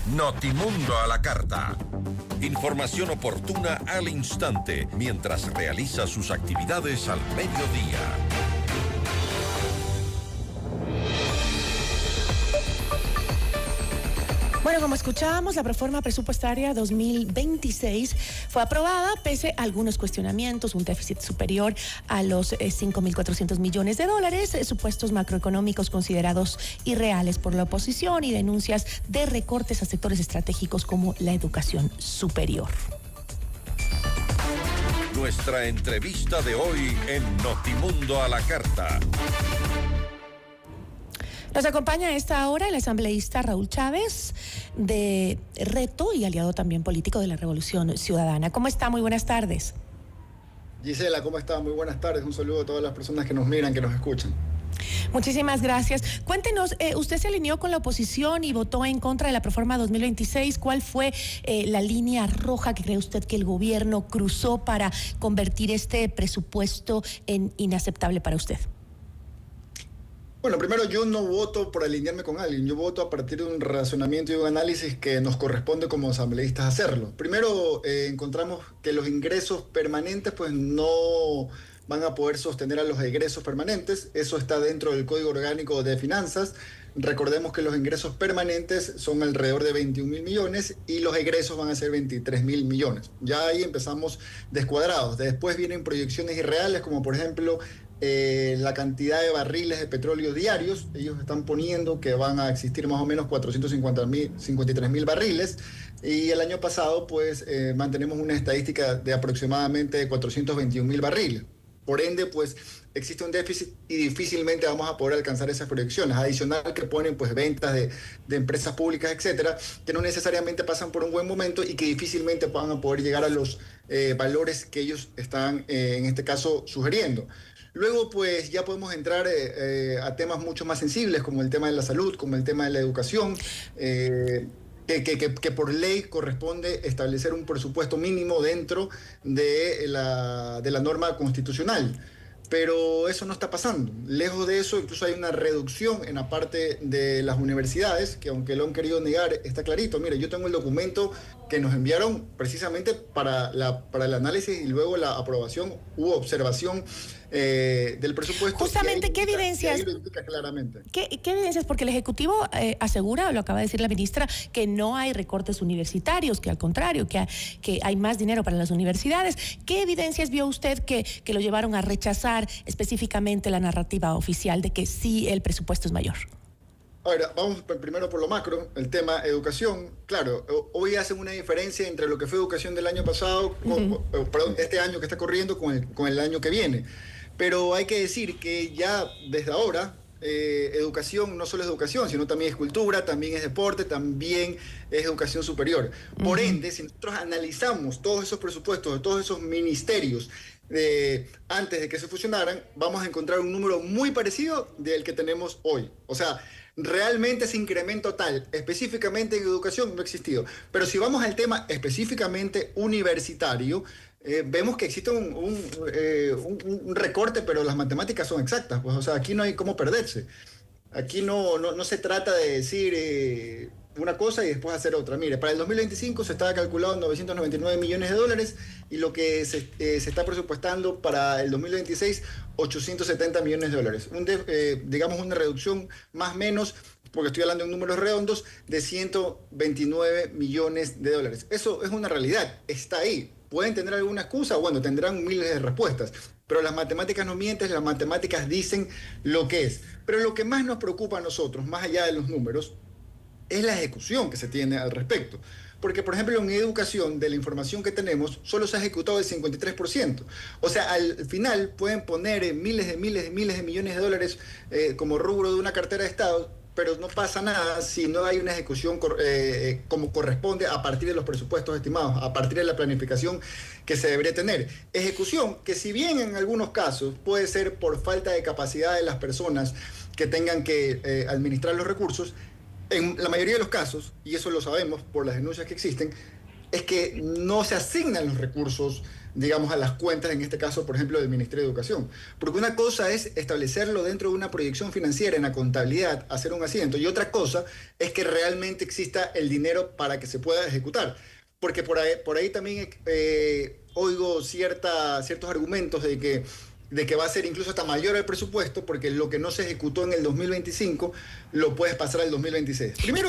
Notimundo a la carta. Información oportuna al instante mientras realiza sus actividades al mediodía. Bueno, como escuchábamos, la reforma presupuestaria 2026 fue aprobada pese a algunos cuestionamientos, un déficit superior a los 5.400 millones de dólares, supuestos macroeconómicos considerados irreales por la oposición y denuncias de recortes a sectores estratégicos como la educación superior. Nuestra entrevista de hoy en Notimundo a la carta. Nos acompaña a esta hora el asambleísta Raúl Chávez, de Reto y aliado también político de la Revolución Ciudadana. ¿Cómo está? Muy buenas tardes. Gisela, ¿cómo está? Muy buenas tardes. Un saludo a todas las personas que nos miran, que nos escuchan. Muchísimas gracias. Cuéntenos, usted se alineó con la oposición y votó en contra de la Proforma 2026. ¿Cuál fue la línea roja que cree usted que el gobierno cruzó para convertir este presupuesto en inaceptable para usted? Bueno, primero, yo no voto por alinearme con alguien, yo voto a partir de un razonamiento y un análisis que nos corresponde como asambleístas hacerlo. Primero, encontramos que los ingresos permanentes pues no van a poder sostener a los egresos permanentes, eso está dentro del Código Orgánico de Finanzas. Recordemos que los ingresos permanentes son alrededor de 21.000 millones y los egresos van a ser 23.000 millones. Ya ahí empezamos descuadrados. Después vienen proyecciones irreales, como por ejemplo la cantidad de barriles de petróleo diarios. Ellos están poniendo que van a existir más o menos 453.000 barriles. Y el año pasado, pues, mantenemos una estadística de aproximadamente 421.000 barriles. Por ende, pues, existe un déficit y difícilmente vamos a poder alcanzar esas proyecciones. Adicional que ponen, pues, ventas de empresas públicas, etcétera, que no necesariamente pasan por un buen momento y que difícilmente van a poder llegar a los valores que ellos están, en este caso, sugiriendo. Luego, pues, ya podemos entrar a temas mucho más sensibles, como el tema de la salud, como el tema de la educación, que por ley corresponde establecer un presupuesto mínimo dentro de la norma constitucional. Pero eso no está pasando. Lejos de eso, incluso hay una reducción en la parte de las universidades, que aunque lo han querido negar, está clarito. Mire, yo tengo el documento que nos enviaron precisamente para el análisis y luego la aprobación u observación del presupuesto. Justamente, ¿qué evidencias? Ahí lo indica claramente. ¿Qué evidencias? Porque el Ejecutivo asegura, lo acaba de decir la ministra, que no hay recortes universitarios, que al contrario, que hay más dinero para las universidades. ¿Qué evidencias vio usted que lo llevaron a rechazar específicamente la narrativa oficial de que sí el presupuesto es mayor? Ahora, vamos primero por lo macro, el tema educación. Claro, hoy hacen una diferencia entre lo que fue educación del año pasado, perdón, este año que está corriendo con el año que viene. Pero hay que decir que ya desde ahora, educación no solo es educación, sino también es cultura, también es deporte, también es educación superior. Por ende, si nosotros analizamos todos esos presupuestos de todos esos ministerios antes de que se fusionaran, vamos a encontrar un número muy parecido del que tenemos hoy. O sea, realmente ese incremento tal, específicamente en educación, no ha existido. Pero si vamos al tema específicamente universitario, vemos que existe un recorte, pero las matemáticas son exactas. Pues, o sea, aquí no hay cómo perderse. Aquí no se trata de decir una cosa y después hacer otra. Mire, para el 2025 se estaba calculado 999 millones de dólares y lo que se está presupuestando para el 2026, 870 millones de dólares. Digamos una reducción más o menos, porque estoy hablando en números redondos, de 129 millones de dólares. Eso es una realidad, está ahí. ¿Pueden tener alguna excusa? Bueno, tendrán miles de respuestas. Pero las matemáticas no mienten, las matemáticas dicen lo que es. Pero lo que más nos preocupa a nosotros, más allá de los números, es la ejecución que se tiene al respecto. Porque, por ejemplo, en educación, de la información que tenemos, solo se ha ejecutado el 53%. O sea, al final pueden poner miles de millones de dólares como rubro de una cartera de Estado, pero no pasa nada si no hay una ejecución como corresponde a partir de los presupuestos estimados, a partir de la planificación que se debería tener. Ejecución que, si bien en algunos casos puede ser por falta de capacidad de las personas que tengan que administrar los recursos, en la mayoría de los casos, y eso lo sabemos por las denuncias que existen, es que no se asignan los recursos, digamos, a las cuentas, en este caso, por ejemplo, del Ministerio de Educación. Porque una cosa es establecerlo dentro de una proyección financiera en la contabilidad, hacer un asiento, y otra cosa es que realmente exista el dinero para que se pueda ejecutar. Porque por ahí también oigo ciertos argumentos de que va a ser incluso hasta mayor el presupuesto, porque lo que no se ejecutó en el 2025 lo puedes pasar al 2026. Primero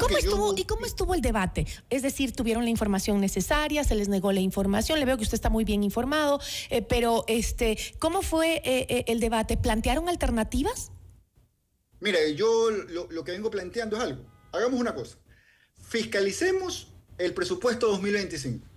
¿Y cómo estuvo el debate? Es decir, ¿tuvieron la información necesaria? ¿Se les negó la información? Le veo que usted está muy bien informado, pero ¿cómo fue el debate? ¿Plantearon alternativas? Mire, yo lo que vengo planteando es algo. Hagamos una cosa. Fiscalicemos el presupuesto 2025.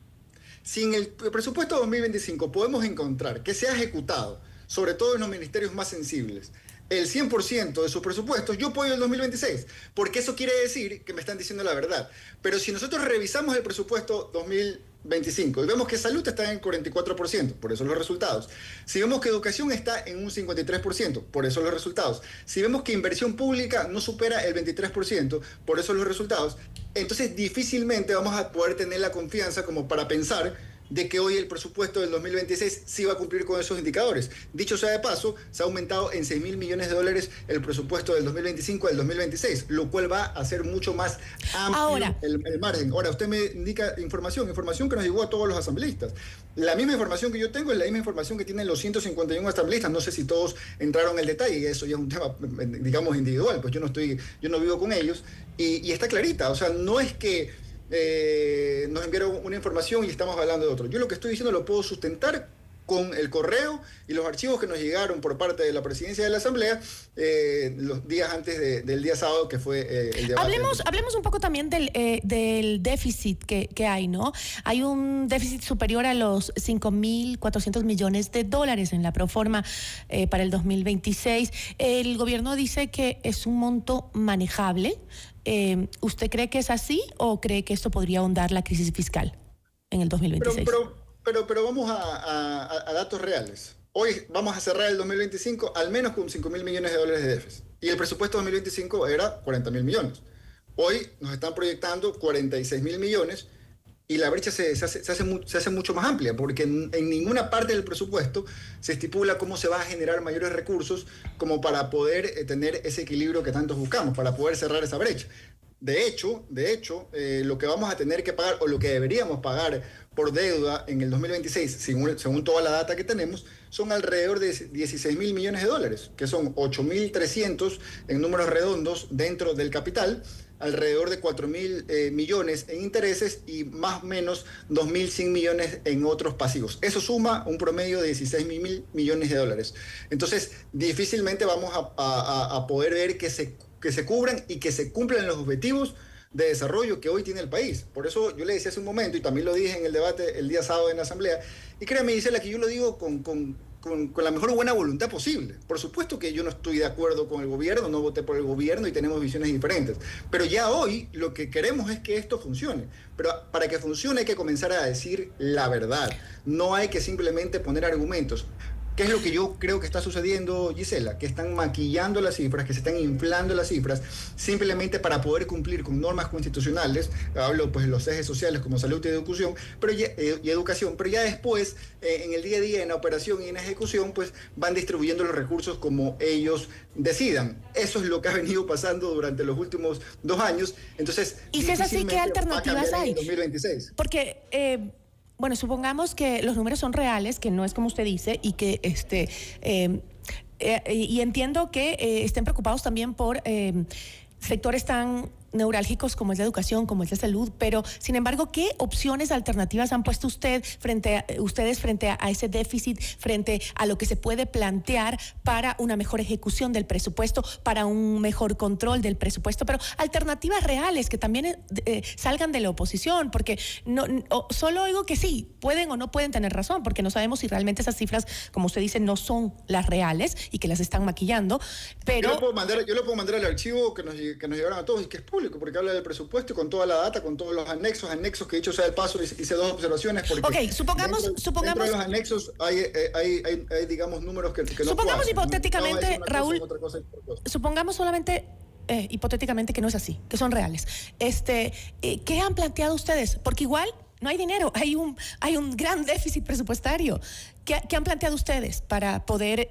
Si en el presupuesto 2025 podemos encontrar que se ha ejecutado, sobre todo en los ministerios más sensibles, el 100% de sus presupuestos, yo apoyo el 2026, porque eso quiere decir que me están diciendo la verdad. Pero si nosotros revisamos el presupuesto 2025 y vemos que salud está en el 44%, por eso los resultados. Si vemos que educación está en un 53%, por eso los resultados. Si vemos que inversión pública no supera el 23%, por eso los resultados. Entonces difícilmente vamos a poder tener la confianza como para pensar de que hoy el presupuesto del 2026 sí va a cumplir con esos indicadores. Dicho sea de paso, se ha aumentado en $6.000 millones el presupuesto del 2025 al 2026, lo cual va a ser mucho más amplio el margen. Ahora, usted me indica información que nos llegó a todos los asambleístas. La misma información que yo tengo es la misma información que tienen los 151 asambleístas. No sé si todos entraron en el detalle, y eso ya es un tema, digamos, individual, pues yo no vivo con ellos, y está clarita. O sea, no es que nos enviaron una información y estamos hablando de otro. Yo lo que estoy diciendo lo puedo sustentar con el correo y los archivos que nos llegaron por parte de la presidencia de la Asamblea los días antes del día sábado, que fue el debate. Hablemos un poco también del déficit que hay, ¿no? Hay un déficit superior a los $5.400 millones en la proforma para el 2026. El gobierno dice que es un monto manejable. ¿Usted cree que es así o cree que esto podría ahondar la crisis fiscal en el 2026? Pero vamos a datos reales. Hoy vamos a cerrar el 2025 al menos con $5.000 millones de déficit. Y el presupuesto 2025 era $40.000 millones. Hoy nos están proyectando $46.000 millones y la brecha se hace mucho más amplia, porque en ninguna parte del presupuesto se estipula cómo se va a generar mayores recursos como para poder tener ese equilibrio que tantos buscamos, para poder cerrar esa brecha. De hecho, lo que vamos a tener que pagar, o lo que deberíamos pagar por deuda en el 2026, según toda la data que tenemos, son alrededor de $16.000 millones, que son 8.300 en números redondos dentro del capital, alrededor de 4.000 millones en intereses y más o menos 2.100 millones en otros pasivos. Eso suma un promedio de $16.000 millones. Entonces, difícilmente vamos a poder ver que se cubran y que se cumplan los objetivos de desarrollo que hoy tiene el país. Por eso yo le decía hace un momento, y también lo dije en el debate el día sábado en la Asamblea, y créame, Gisela, que yo lo digo con la mejor buena voluntad posible. Por supuesto que yo no estoy de acuerdo con el gobierno, no voté por el gobierno y tenemos visiones diferentes. Pero ya hoy lo que queremos es que esto funcione. Pero para que funcione hay que comenzar a decir la verdad. No hay que simplemente poner argumentos. ¿Qué es lo que yo creo que está sucediendo, Gisela? Que están maquillando las cifras, que se están inflando las cifras, simplemente para poder cumplir con normas constitucionales. Hablo pues de los ejes sociales como salud y educación, pero ya después, en el día a día, en la operación y en la ejecución, pues van distribuyendo los recursos como ellos decidan. Eso es lo que ha venido pasando durante los últimos 2 años. Entonces, y si es así, ¿qué alternativas hay? En 2026. Porque bueno, supongamos que los números son reales, que no es como usted dice, y que y entiendo que estén preocupados también por sectores tan neurálgicos como es la educación, como es la salud, pero sin embargo, ¿qué opciones alternativas han puesto ustedes frente a ese déficit, frente a lo que se puede plantear para una mejor ejecución del presupuesto, para un mejor control del presupuesto, pero alternativas reales que también salgan de la oposición? Porque solo oigo que sí, pueden o no pueden tener razón, porque no sabemos si realmente esas cifras, como usted dice, no son las reales y que las están maquillando, pero... Yo le puedo mandar el archivo que nos llegaron a todos y que es público, porque habla del presupuesto y con toda la data, con todos los anexos que dicho sea el paso, hice 2 observaciones. Porque supongamos... Dentro de los anexos hay digamos, números que no supongamos cuadran. Hipotéticamente, Raúl, cosa. supongamos solamente... hipotéticamente que no es así, que son reales. ¿Qué han planteado ustedes? Porque igual no hay dinero, hay un gran déficit presupuestario. ¿Qué han planteado ustedes para poder...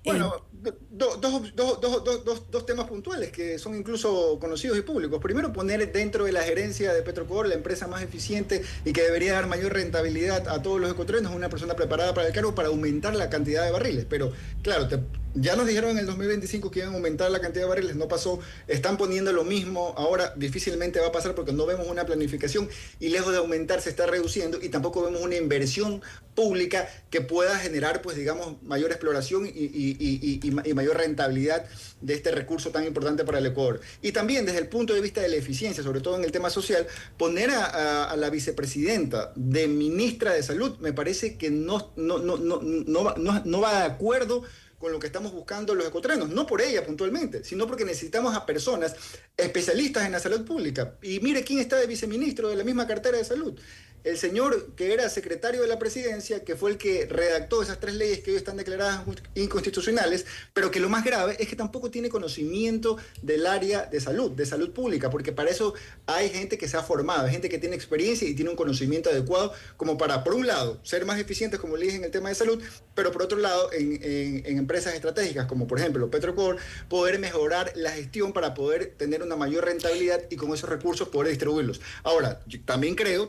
Bueno, dos temas puntuales que son incluso conocidos y públicos. Primero, poner dentro de la gerencia de Petrocor la empresa más eficiente y que debería dar mayor rentabilidad a todos los ecuatorianos, una persona preparada para el cargo para aumentar la cantidad de barriles. Pero claro, ya nos dijeron en el 2025 que iban a aumentar la cantidad de barriles, no pasó. Están poniendo lo mismo, ahora difícilmente va a pasar porque no vemos una planificación y lejos de aumentar se está reduciendo y tampoco vemos una inversión pública que pueda generar, pues digamos, mayor exploración y mayor rentabilidad de este recurso tan importante para el Ecuador. Y también desde el punto de vista de la eficiencia, sobre todo en el tema social, poner a la vicepresidenta de ministra de Salud me parece que no va de acuerdo con lo que estamos buscando los ecuatorianos, no por ella puntualmente, sino porque necesitamos a personas especialistas en la salud pública. Y mire quién está de viceministro de la misma cartera de salud. El señor que era secretario de la presidencia, que fue el que redactó esas 3 leyes que hoy están declaradas inconstitucionales, pero que lo más grave es que tampoco tiene conocimiento del área de salud pública, porque para eso hay gente que se ha formado, gente que tiene experiencia y tiene un conocimiento adecuado como para, por un lado, ser más eficientes, como le dije, en el tema de salud, pero por otro lado, en empresas estratégicas, como por ejemplo Petrocor, poder mejorar la gestión para poder tener una mayor rentabilidad y con esos recursos poder distribuirlos. Ahora, también creo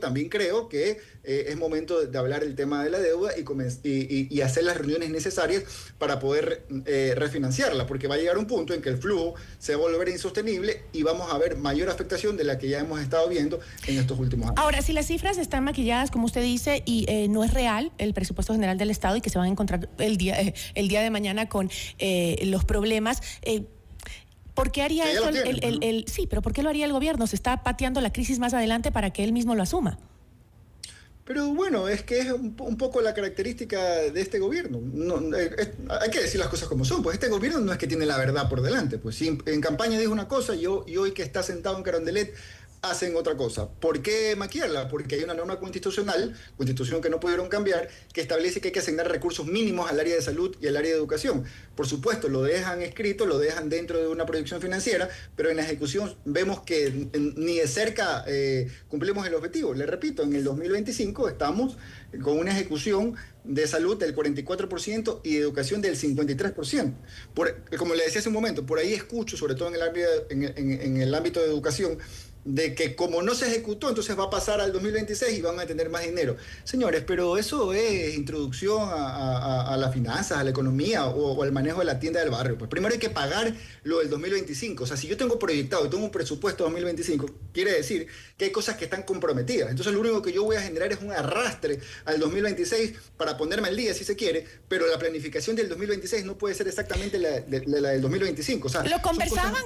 que es momento de hablar el tema de la deuda y hacer las reuniones necesarias para poder refinanciarla, porque va a llegar un punto en que el flujo se va a volver insostenible y vamos a ver mayor afectación de la que ya hemos estado viendo en estos últimos años. Ahora, si las cifras están maquilladas, como usted dice, y no es real el presupuesto general del Estado y que se van a encontrar el día de mañana con los problemas... ¿Por qué haría eso sí, pero ¿por qué lo haría el gobierno? Se está pateando la crisis más adelante para que él mismo lo asuma. Pero bueno, es que es un poco la característica de este gobierno. Hay que decir las cosas como son. Pues este gobierno no es que tiene la verdad por delante. Pues si en campaña dijo una cosa y hoy que está sentado en Carondelet hacen otra cosa. ¿Por qué maquillarla? Porque hay una norma constitucional, constitución que no pudieron cambiar, que establece que hay que asignar recursos mínimos al área de salud y al área de educación. Por supuesto, lo dejan escrito, lo dejan dentro de una proyección financiera, pero en la ejecución vemos que ni de cerca cumplimos el objetivo. Le repito, en el 2025 estamos con una ejecución de salud del 44% y de educación del 53%. Como le decía hace un momento, por ahí escucho, sobre todo en el ámbito de educación, de que como no se ejecutó, entonces va a pasar al 2026 y van a tener más dinero. Señores, pero eso es introducción a las finanzas, a la economía o al manejo de la tienda del barrio. Pues primero hay que pagar lo del 2025. O sea, si yo tengo proyectado y tengo un presupuesto 2025, quiere decir que hay cosas que están comprometidas. Entonces lo único que yo voy a generar es un arrastre al 2026 para ponerme al día, si se quiere, pero la planificación del 2026 no puede ser exactamente la del 2025. O sea, ¿Lo conversaban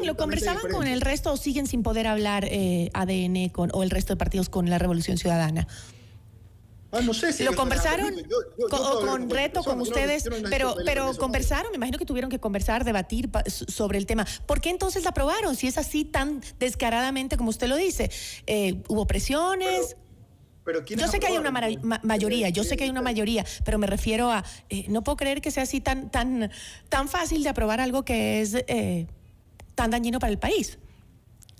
con el resto o siguen sin poder hablar ADN o el resto de partidos con la Revolución Ciudadana? No sé si ¿Lo conversaron con Reto, con ustedes? Pero conversaron, me imagino que tuvieron que conversar, debatir sobre el tema. ¿Por qué entonces la aprobaron? Si es así tan descaradamente como usted lo dice. ¿Hubo presiones? Pero yo sé que hay una mayoría, pero me refiero a... no puedo creer que sea así tan fácil de aprobar algo que es tan dañino para el país.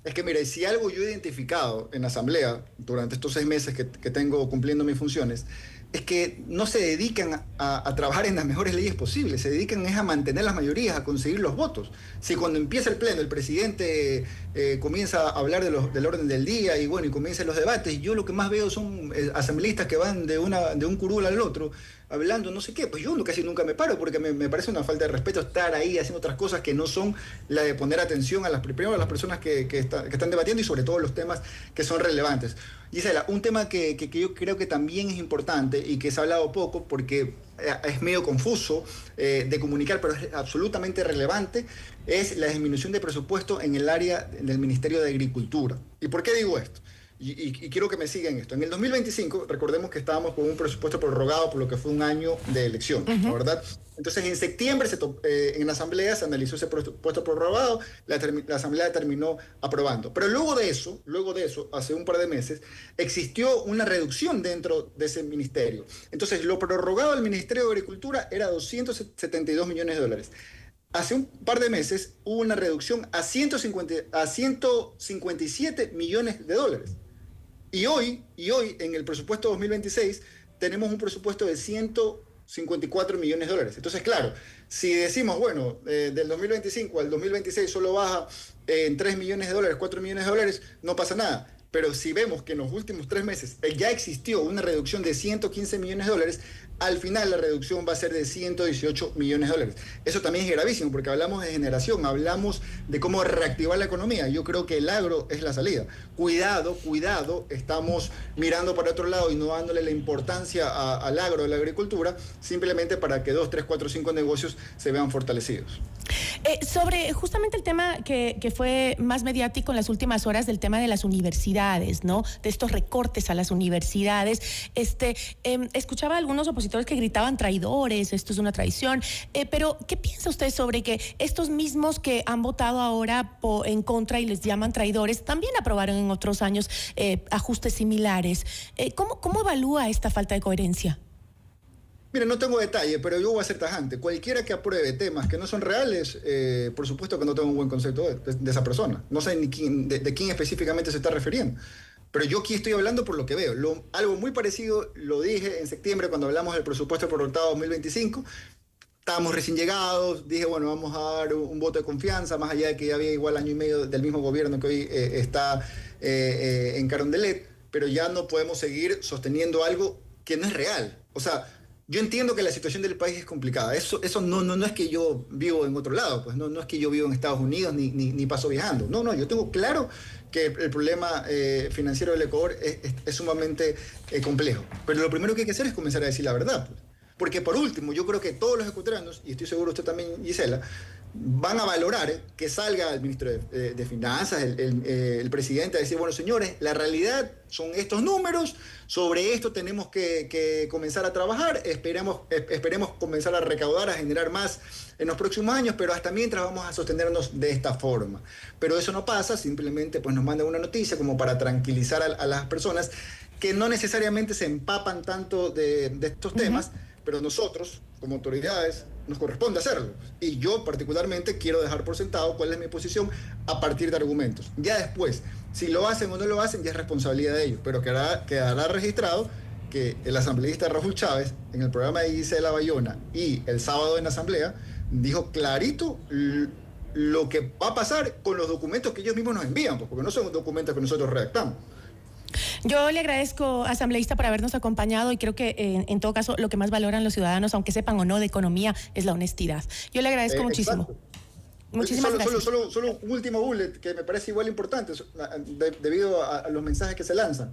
Es que mire, si algo yo he identificado en la Asamblea durante estos 6 meses que tengo cumpliendo mis funciones, es que no se dedican a trabajar en las mejores leyes posibles, se dedican es a mantener las mayorías, a conseguir los votos. Si cuando empieza el pleno el presidente comienza a hablar del orden del día y bueno, y comienzan los debates, yo lo que más veo son asambleístas que van de un curul al otro, hablando no sé qué, pues yo casi nunca me paro porque me parece una falta de respeto estar ahí haciendo otras cosas que no son la de poner atención primero a las personas que están debatiendo y sobre todo los temas que son relevantes. Gisela, un tema que yo creo que también es importante y que se ha hablado poco porque es medio confuso de comunicar, pero es absolutamente relevante, es la disminución de presupuesto en el área del Ministerio de Agricultura. ¿Y por qué digo esto? Y quiero que me sigan esto. En el 2025, recordemos que estábamos con un presupuesto prorrogado por lo que fue un año de elección, ¿no, verdad? Entonces, en septiembre en la Asamblea se analizó ese presupuesto prorrogado, la Asamblea terminó aprobando. Pero luego de eso, hace un par de meses, existió una reducción dentro de ese ministerio. Entonces, lo prorrogado del Ministerio de Agricultura era 272 millones de dólares. Hace un par de meses hubo una reducción a 157 millones de dólares. Y hoy, en el presupuesto 2026, tenemos un presupuesto de 154 millones de dólares. Entonces, claro, si decimos, bueno, del 2025 al 2026 solo baja en 3 millones de dólares, 4 millones de dólares, no pasa nada. Pero si vemos que en los últimos 3 meses ya existió una reducción de 115 millones de dólares, al final la reducción va a ser de 118 millones de dólares. Eso también es gravísimo porque hablamos de generación, hablamos de cómo reactivar la economía. Yo creo que el agro es la salida. Cuidado, estamos mirando para otro lado y no dándole la importancia al agro, a la agricultura, simplemente para que 2, 3, 4, 5 negocios se vean fortalecidos. Sobre justamente el tema que fue más mediático en las últimas horas, del tema de las universidades, ¿no? De estos recortes a las universidades. Escuchaba a algunos opositores que gritaban traidores, esto es una traición, pero ¿qué piensa usted sobre que estos mismos que han votado ahora en contra y les llaman traidores, también aprobaron en otros años ajustes similares? ¿Cómo evalúa esta falta de coherencia? Mire, no tengo detalle, pero yo voy a ser tajante. Cualquiera que apruebe temas que no son reales, por supuesto que no tengo un buen concepto de esa persona. No sé ni de quién específicamente se está refiriendo. Pero yo aquí estoy hablando por lo que veo. Algo muy parecido lo dije en septiembre cuando hablamos del presupuesto prorrogado 2025. Estábamos recién llegados, dije, bueno, vamos a dar un voto de confianza, más allá de que ya había igual año y medio del mismo gobierno que hoy está en Carondelet, pero ya no podemos seguir sosteniendo algo que no es real. O sea, yo entiendo que la situación del país es complicada. Eso no es que yo vivo en otro lado, pues no es que yo vivo en Estados Unidos ni paso viajando. No, yo tengo claro que el problema financiero del Ecuador es sumamente complejo. Pero lo primero que hay que hacer es comenzar a decir la verdad, pues. Porque por último, yo creo que todos los ecuatorianos, y estoy seguro usted también, Gisela, van a valorar que salga el ministro de Finanzas, el presidente, a decir, bueno, señores, la realidad son estos números, sobre esto tenemos que comenzar a trabajar, esperemos comenzar a recaudar, a generar más en los próximos años, pero hasta mientras vamos a sostenernos de esta forma. Pero eso no pasa, simplemente pues nos mandan una noticia como para tranquilizar a las personas que no necesariamente se empapan tanto de estos temas, pero nosotros, como autoridades, nos corresponde hacerlo. Y yo particularmente quiero dejar por sentado cuál es mi posición a partir de argumentos. Ya después, si lo hacen o no lo hacen, ya es responsabilidad de ellos, pero quedará registrado que el asambleísta Raúl Chávez, en el programa de Gisela Bayona y el sábado en la asamblea, dijo clarito lo que va a pasar con los documentos que ellos mismos nos envían, porque no son documentos que nosotros redactamos. Yo le agradezco, asambleísta, por habernos acompañado, y creo que en todo caso lo que más valoran los ciudadanos, aunque sepan o no de economía, es la honestidad. Yo le agradezco muchísimo. Muchísimas gracias. Solo un último bullet que me parece igual importante debido a los mensajes que se lanzan.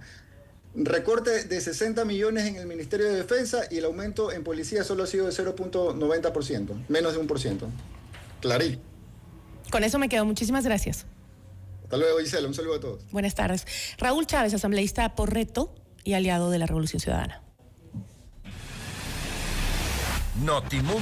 Recorte de 60 millones en el Ministerio de Defensa y el aumento en policía solo ha sido de 0.90%, menos de 1%. Clarito. Con eso me quedo. Muchísimas gracias. Hasta luego, Gisela. Un saludo a todos. Buenas tardes. Raúl Chávez, asambleísta por Reto y aliado de la Revolución Ciudadana. Notimundo.